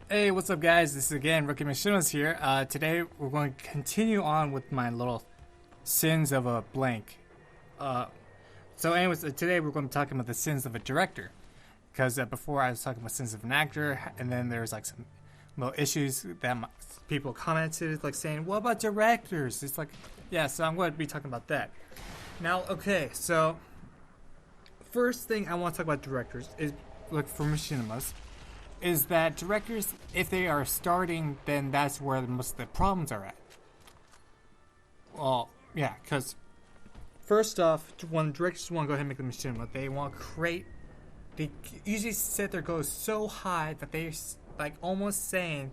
Hey, what's up, guys? This is again Rookie Machinima's here. Today we're going to continue on with my little sins of a blank. Anyways, today we're going to be talking about the sins of a director. Because before I was talking about sins of an actor, and then there's like some little issues that people commented, like saying, "What about directors?" It's like, yeah. So I'm going to be talking about that. Now, okay. So first thing I want to talk about directors is like for Machinimas is that directors, if they are starting, then that's where most of the problems are at. Well, yeah, because first off, when directors want to go ahead and make the machinima, they want to create. They usually set their goals so high that they like almost saying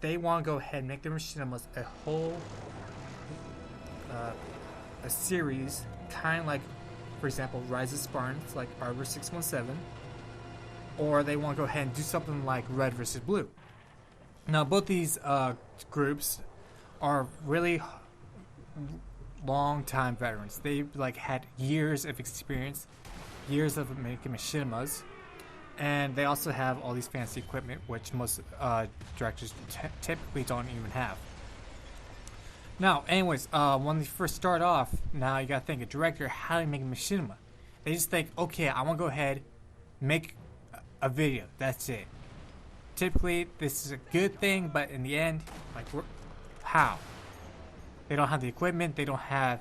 they want to go ahead and make the machinimas a whole a series, kind of like, for example, Rise of Spartans, like Arbor 617, or they want to go ahead and do something like Red versus Blue. Now, both these groups are really long time veterans. They like had years of experience, years of making machinimas, and they also have all these fancy equipment, which most directors typically don't even have. Now, anyways, when they first start off, now you gotta think a director, how do you make a machinima? They just think, okay, I want to go ahead, make a video. That's it. Typically, this is a good thing, but in the end, like, how? They don't have the equipment. They don't have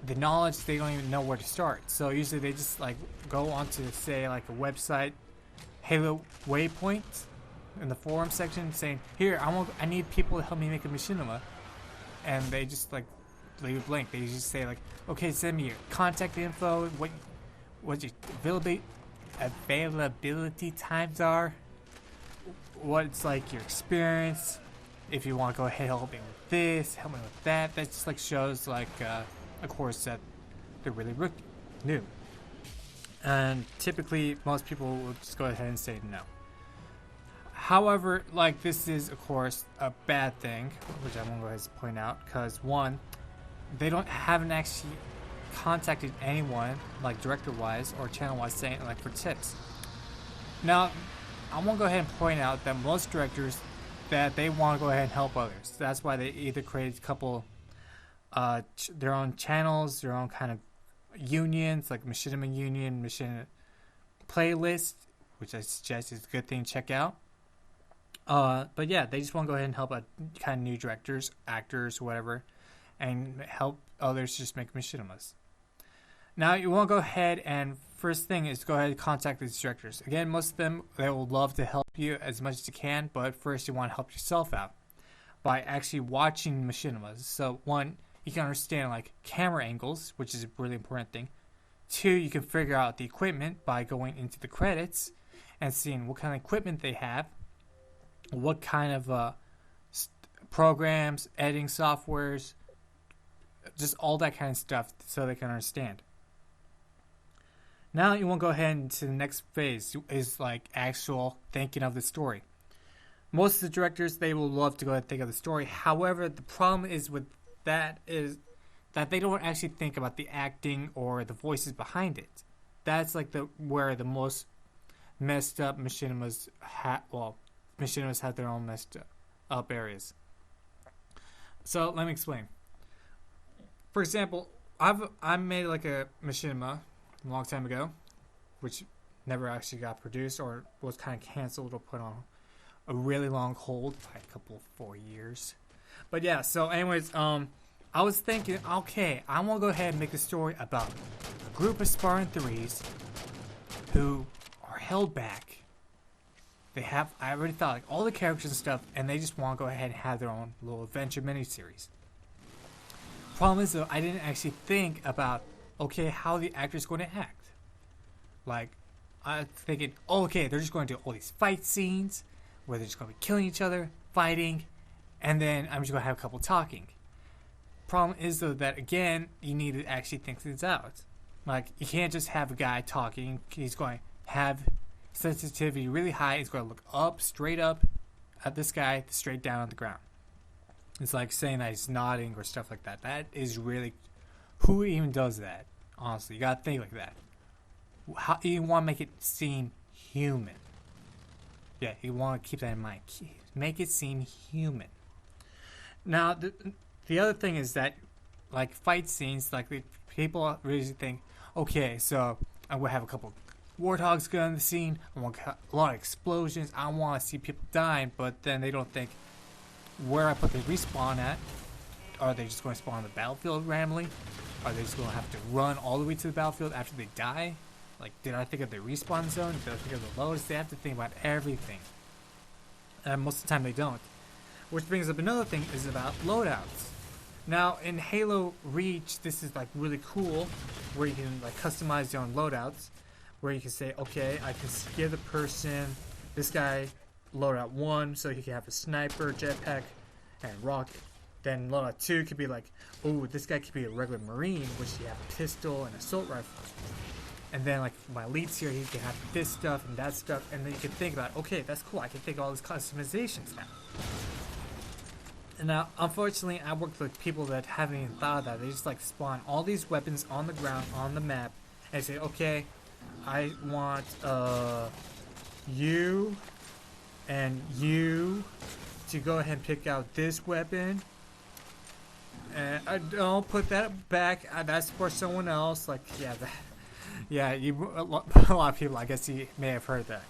the knowledge. They don't even know where to start. So usually, they just like go onto say like a website, Halo Waypoint, in the forum section, saying, "Here, I need people to help me make a machinima," and they just like leave it blank. They just say like, "Okay, send me your contact info. What your availability times are, what's like your experience, if you want to go ahead and help me with this, help me with that." That just like shows like of course that they're really new, and typically most people will just go ahead and say no. However, like, this is of course a bad thing, which I'm going to go ahead and point out, because one, they haven't actually contacted anyone like director wise or channel wise saying like for tips. Now, I want to go ahead and point out that most directors that they want to go ahead and help others. That's why they either create a couple their own channels, their own kind of unions, like Machinima Union, Machinima Playlist, which I suggest is a good thing to check out. But yeah, they just want to go ahead and help out kind of new directors, actors, whatever, and help others just make machinimas. Now, you want to go ahead and first thing is go ahead and contact these directors. Again, most of them, they will love to help you as much as you can, but first you want to help yourself out by actually watching machinimas. So one, you can understand like camera angles, which is a really important thing. Two, you can figure out the equipment by going into the credits and seeing what kind of equipment they have, what kind of programs, editing softwares, just all that kind of stuff so they can understand. Now you want to go ahead into the next phase is like actual thinking of the story. Most of the directors, they will love to go ahead and think of the story. However, the problem is with that is that they don't actually think about the acting or the voices behind it. That's like where the most messed up machinimas machinimas have their own messed up areas. So let me explain. For example, I made like a machinima a long time ago, which never actually got produced or was kind of canceled or put on a really long hold by a couple 4 years. But yeah, so anyways, I was thinking, okay, I want to go ahead and make a story about a group of Spartan 3s who are held back. I already thought like all the characters and stuff, and they just want to go ahead and have their own little adventure miniseries. Problem is though, I didn't actually think about, okay, how the actor's going to act. Like, I'm thinking, okay, they're just going to do all these fight scenes where they're just going to be killing each other, fighting, and then I'm just going to have a couple talking. Problem is though that again, you need to actually think things out. Like, you can't just have a guy talking. He's going to have sensitivity really high. He's going to look up, straight up at this guy, straight down at the ground. It's like saying that he's nodding or stuff like that. That is really, who even does that? Honestly, you gotta think like that. How you want to make it seem human? Yeah, you want to keep that in mind. Make it seem human. Now, the other thing is that, like fight scenes, like people really think, okay, so I'm gonna have a couple warthogs go in the scene. I want a lot of explosions. I want to see people dying, but then they don't think where I put the respawn at. Are they just going to spawn on the battlefield randomly? Are they just going to have to run all the way to the battlefield after they die? Like, did I think of the respawn zone? Did I think of the loads? They have to think about everything. And most of the time they don't. Which brings up another thing is about loadouts. Now, in Halo Reach, this is like really cool, where you can like customize your own loadouts, where you can say, okay, I can give the person, this guy, loadout 1, so he can have a sniper, jetpack, and rocket. Then loadout 2 could be like, oh, this guy could be a regular marine, which you have a pistol and assault rifle. And then like my elites here, he can have this stuff and that stuff, and then you can think about, okay, that's cool, I can think of all these customizations now. And now, unfortunately, I worked with people that haven't even thought of that. They just like spawn all these weapons on the ground, on the map, and say, okay, I want you and you to go ahead and pick out this weapon. And I don't put that back. That's for someone else. Like, yeah, that, yeah. A lot of people, I guess, you may have heard that.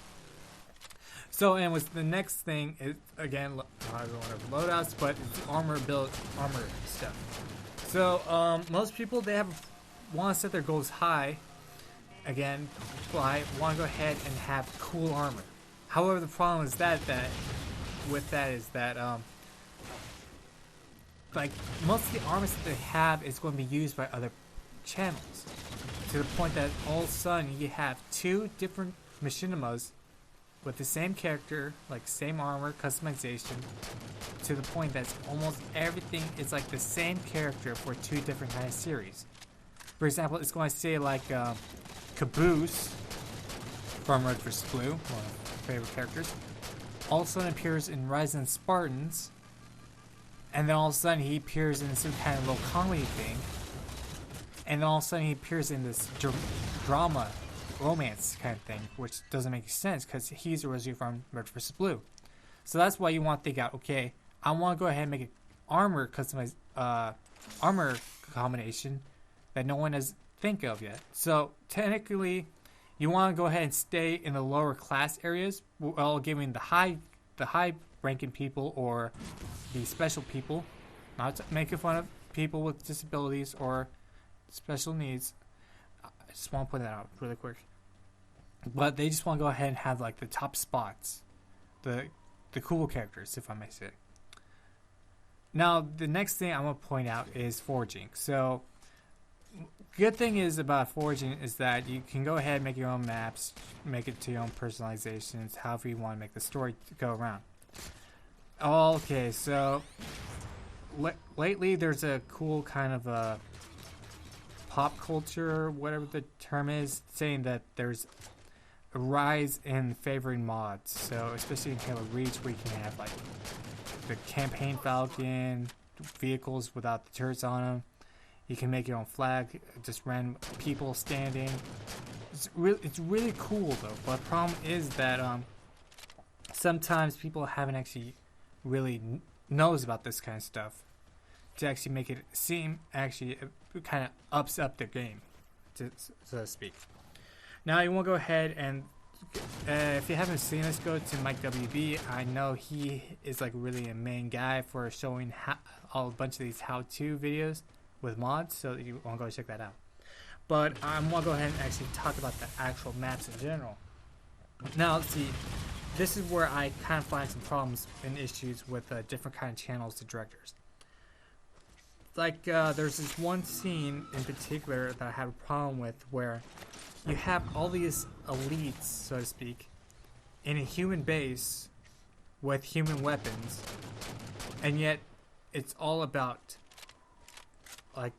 So, and was the next thing is again, I don't want to loadouts, but it's armor stuff. So, most people they want to set their goals high. Again, want to go ahead and have cool armor. However, the problem is that like most of the armor that they have is going to be used by other channels, to the point that all of a sudden you have 2 different machinimas with the same character, like same armor, customization, to the point that almost everything is like the same character for 2 different kind of series. For example, it's going to say like Caboose from Red vs. Blue, one of my favorite characters, all of a sudden appears in Rise of the Spartans, and then all of a sudden he appears in some kind of little comedy thing, and then all of a sudden he appears in this drama, romance kind of thing, which doesn't make sense because he's originally from Red vs. Blue. So that's why you want to think out, okay, I want to go ahead and make an armor customized armor combination that no one has think of yet. So technically, you want to go ahead and stay in the lower class areas while giving the high ranking people or the special people, not making fun of people with disabilities or special needs. I just want to point that out really quick. But they just want to go ahead and have like the top spots, the cool characters, if I may say. Now, the next thing I'm going to point out is foraging. So, good thing is about foraging is that you can go ahead and make your own maps, make it to your own personalizations, however you want to make the story go around. Okay, so lately there's a cool kind of a pop culture, whatever the term is, saying that there's a rise in favoring mods. So especially in Halo Reach, where you can have like the campaign Falcon, vehicles without the turrets on them. You can make your own flag, just random people standing. It's really cool though. But the problem is that sometimes people haven't actually really knows about this kind of stuff to actually make it seem actually it kind of ups up their game, so to speak. Now you want to go ahead and if you haven't seen this, go to Mike WB. I know he is like really a main guy for showing a bunch of these how-to videos with mods, so you want to go check that out. But I want to go ahead and actually talk about the actual maps in general. Now, let's see. This is where I kind of find some problems and issues with different kind of channels to directors. Like, there's this one scene in particular that I have a problem with where you have all these elites, so to speak, in a human base with human weapons, and yet it's all about, like,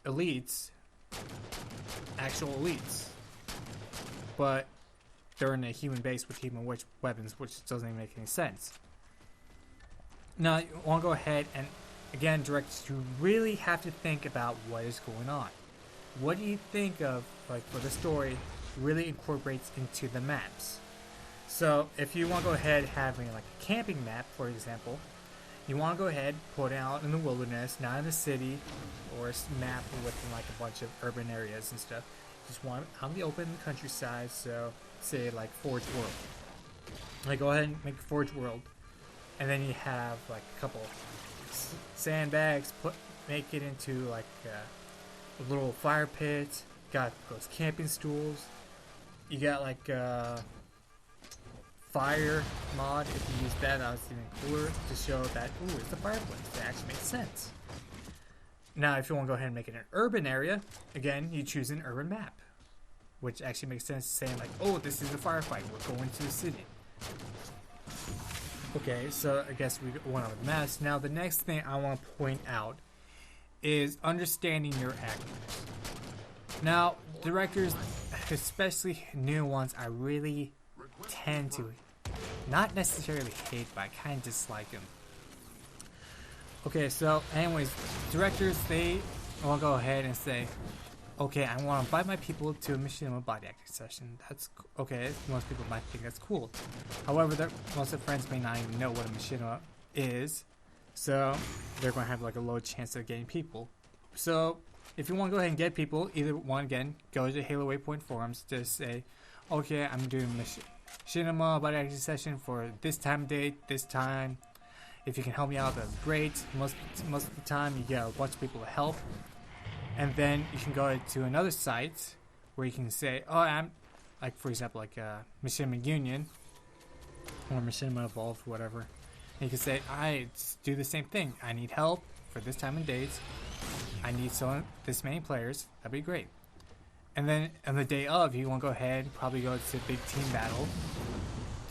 elites, actual elites, but they're in a human base with human weapons, which doesn't even make any sense. Now, you want to go ahead and, again, directors, you really have to think about what is going on. What do you think of, like, for the story really incorporates into the maps? So if you want to go ahead having like a camping map, for example, you want to go ahead put it out in the wilderness, not in the city, or a map within like a bunch of urban areas and stuff. Just want it on the open countryside. So say like Forge World. Like go ahead and make Forge World, and then you have like a couple sandbags. Make it into like a little fire pit. Got those camping stools. You got like fire mod. If you use that, that's even cooler to show that ooh, it's a fireplace. That actually makes sense. Now, if you want to go ahead and make it an urban area, again, you choose an urban map, which actually makes sense. Saying like, oh, this is a firefight. We're going to the city. Okay, so I guess we went over the maps. Now, the next thing I want to point out is understanding your actors. Now, directors, especially new ones, I really tend to not necessarily hate, but I kind of dislike them. Okay, so anyways, directors, they will go ahead and say, okay, I want to invite my people to a Machinima body acting session. That's okay. Most people might think that's cool. However, most of their friends may not even know what a Machinima is, so they're going to have like a low chance of getting people. So if you want to go ahead and get people, either one, again, go to Halo Waypoint forums to say, okay, I'm doing Machinima body acting session for this time date, this time. If you can help me out, that's great. Most of the time, you get a bunch of people to help. And then you can go to another site where you can say, oh, I'm, like, for example, like Machinima Union or Machinima Evolved, whatever. And you can say, I just do the same thing. I need help for this time and date. I need this many players. That'd be great. And then on the day of, you want to go ahead, probably go to big team battle.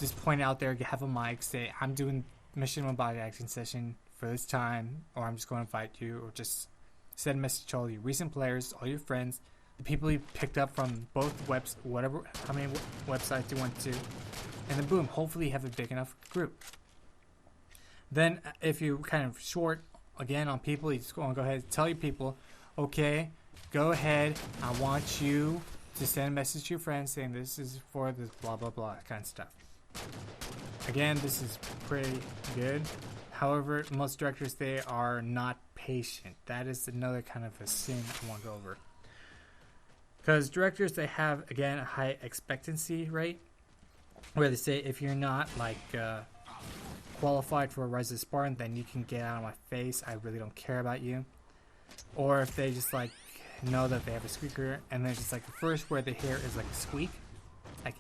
Just point out there, have a mic, say, I'm doing Machinima body acting session for this time, or I'm just going to invite you, or just send a message to all your recent players, all your friends, the people you picked up from both webs, whatever, how many websites you went to, and then boom, hopefully you have a big enough group. Then if you're kind of short, again, on people, you just want to go ahead and tell your people, okay, go ahead, I want you to send a message to your friends saying this is for this blah blah blah kind of stuff. Again, this is pretty good. However, most directors, they are not patient. That is another kind of a sin I want to go over. Because directors, they have, again, a high expectancy rate, where they say if you're not like qualified for a Rise of Spartan, then you can get out of my face. I really don't care about you. Or if they just like know that they have a squeaker, and then just like the first word they hear is like a squeak, like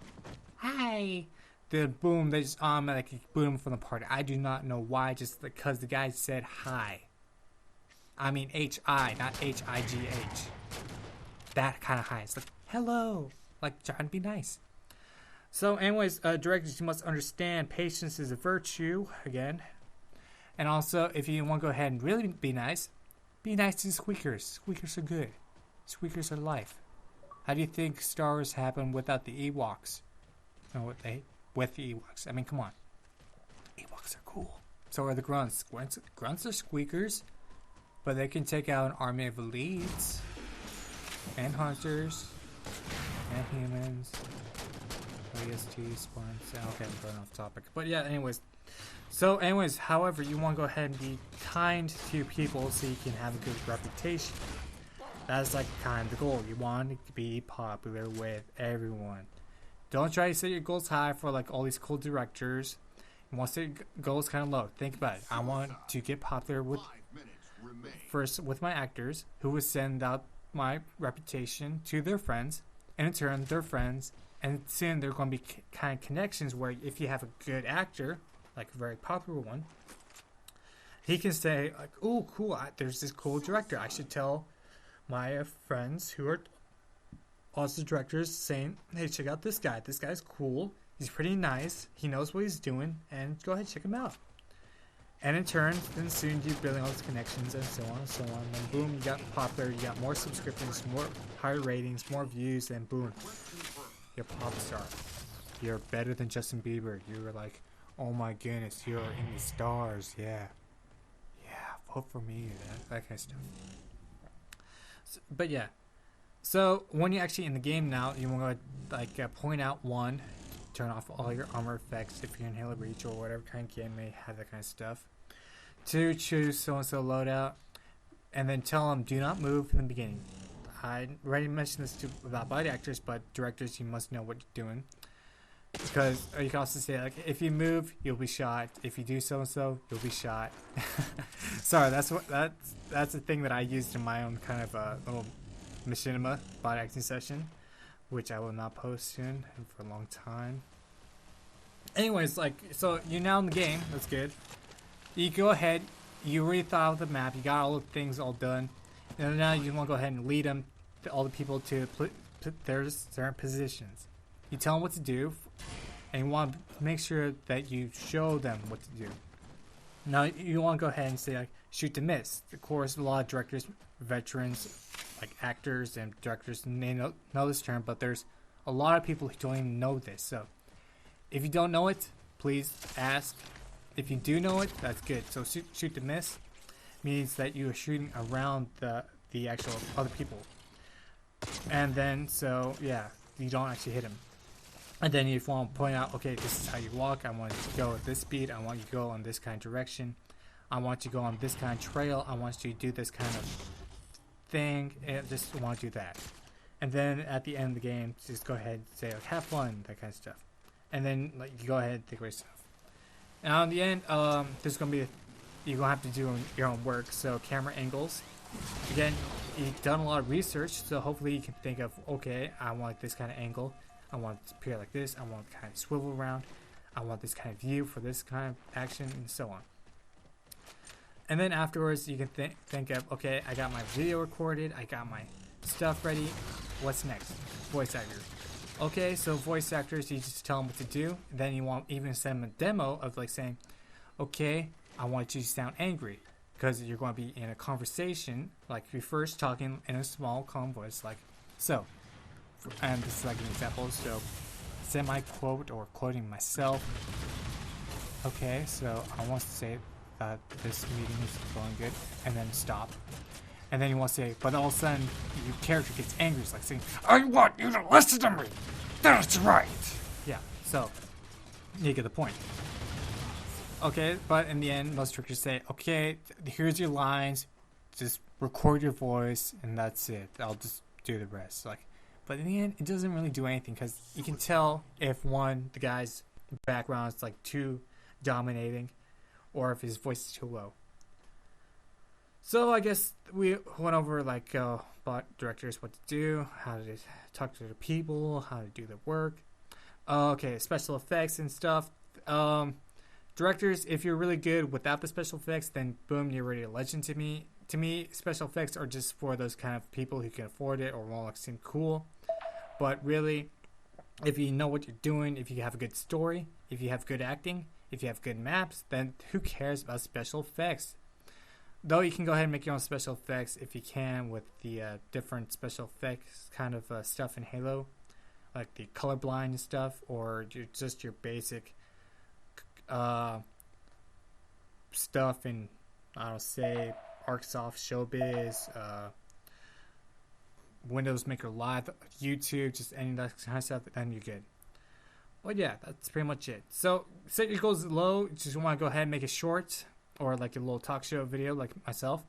hi. Then boom, they just automatically boot him from the party. I do not know why, just because the guy said hi. I mean H-I, not H-I-G-H. That kind of hi. It's like, hello. Like, trying to be nice. So anyways, directors, you must understand patience is a virtue, again. And also, if you want to go ahead and really be nice to squeakers. Squeakers are good. Squeakers are life. How do you think Star Wars happened without the Ewoks? No, with the Ewoks. I mean, come on. Ewoks are cool. So are the Grunts. Grunts are squeakers, but they can take out an army of elites, and hunters, and humans, OST, Spartans. Okay, I'm going off topic. But yeah, anyways. However, you want to go ahead and be kind to your people so you can have a good reputation. That's like kind of the goal. You want to be popular with everyone. Don't try to set your goals high for like all these cool directors. You want to set your goals kind of low. Think about it. I want to get popular with my actors, who would send out my reputation to their friends, and in turn their friends, and soon they're going to be kind of connections where if you have a good actor, like a very popular one, he can say like, oh cool, there's this cool director, I should tell my friends who are also directors, saying, hey, check out this guy. This guy's cool. He's pretty nice. He knows what he's doing. And go ahead, check him out. And in turn, then soon you're building all these connections and so on and so on. Then boom, you got popular. You got more subscriptions, more higher ratings, more views. And boom, you're a pop star. You're better than Justin Bieber. You're like, oh my goodness, you're in the stars. Yeah. Yeah, vote for me. That kind of stuff. So, but yeah. So when you're actually in the game now, you want to like point out one turn off all your armor effects if you're in Halo Reach or whatever kind of game may have that kind of stuff. 2, choose so-and-so loadout, and then tell them do not move in the beginning. I already mentioned this about body actors, but directors, you must know what you're doing. Because you can also say, like, if you move, you'll be shot. If you do so-and-so, you'll be shot. Sorry, that's the thing that I used in my own kind of little Machinima body acting session, which I will not post soon and for a long time. Anyways, like, so you're now in the game. That's good. You go ahead. You already thought of the map. You got all the things all done. And now you want to go ahead and lead them, all the people, to put their certain positions. You tell them what to do, and you want to make sure that you show them what to do. Now you want to go ahead and say, like, shoot to miss. Of course, a lot of directors, veterans, like actors and directors, may know this term, but there's a lot of people who don't even know this. So if you don't know it, please ask. If you do know it, that's good. So shoot to miss means that you are shooting around the actual other people, and then so yeah, you don't actually hit them. And then you want to point out, okay, this is how you walk. I want you to go at this speed. I want you to go on this kind of direction. I want you to go on this kind of trail. I want you to do this kind of thing. And just want to do that. And then at the end of the game, just go ahead and say, like, have fun, that kind of stuff. And then, like, you go ahead and think of yourself. Now in the end, there's gonna be you're gonna have to do your own work. So camera angles. Again, you've done a lot of research, so hopefully you can think of, okay, I want this kind of angle. I want it to appear like this. I want it to kind of swivel around. I want this kind of view for this kind of action, and so on. And then afterwards, you can think of, okay, I got my video recorded. I got my stuff ready. What's next? Voice actors. Okay, so voice actors, you just tell them what to do. Then you want even send them a demo of, like, saying, okay, I want you to sound angry. Because you're going to be in a conversation, like you're first talking in a small, calm voice, like so. And this is like an example, so semi-quote or quoting myself. Okay, so I want to say that this meeting is going good, and then stop. And then you want to say, but all of a sudden, your character gets angry. It's like saying, I want you to listen to me! That's right! Yeah, so, you get the point. Okay, but in the end, most directors say, okay, here's your lines, just record your voice, and that's it. I'll just do the rest. Like, but in the end, it doesn't really do anything, because you can tell if the guy's background is, like, too dominating, or if his voice is too low. So I guess we went over, like, about directors, what to do, how to talk to the people, how to do the work. Okay, special effects and stuff. Directors, if you're really good without the special effects, then boom, you're already a legend to me. To me, special effects are just for those kind of people who can afford it or want to seem cool. But really, if you know what you're doing, if you have a good story, if you have good acting, if you have good maps, then who cares about special effects? Though you can go ahead and make your own special effects if you can with the different special effects kind of stuff in Halo, like the colorblind and stuff, or just your basic stuff in, I don't say, Arcsoft, Showbiz, Windows Maker Live, YouTube, just any of that kind of stuff, then you're good. But yeah, that's pretty much it. So set your goals low. You just want to go ahead and make it short, or like a little talk show video like myself.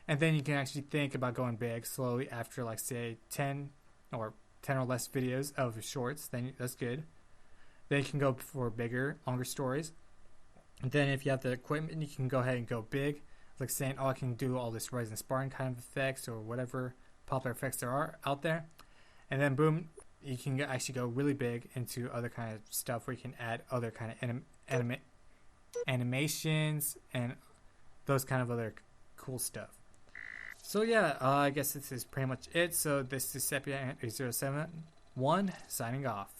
And then you can actually think about going big slowly after, like, say 10 or less videos of shorts. Then that's good. Then you can go for bigger, longer stories. And then if you have the equipment, you can go ahead and go big, like saying, oh, I can do all this Rise and Spartan kind of effects or whatever popular effects there are out there. And then boom, you can actually go really big into other kind of stuff where you can add other kind of animations and those kind of other cool stuff. So yeah, I guess this is pretty much it. So this is Sepia 071 signing off.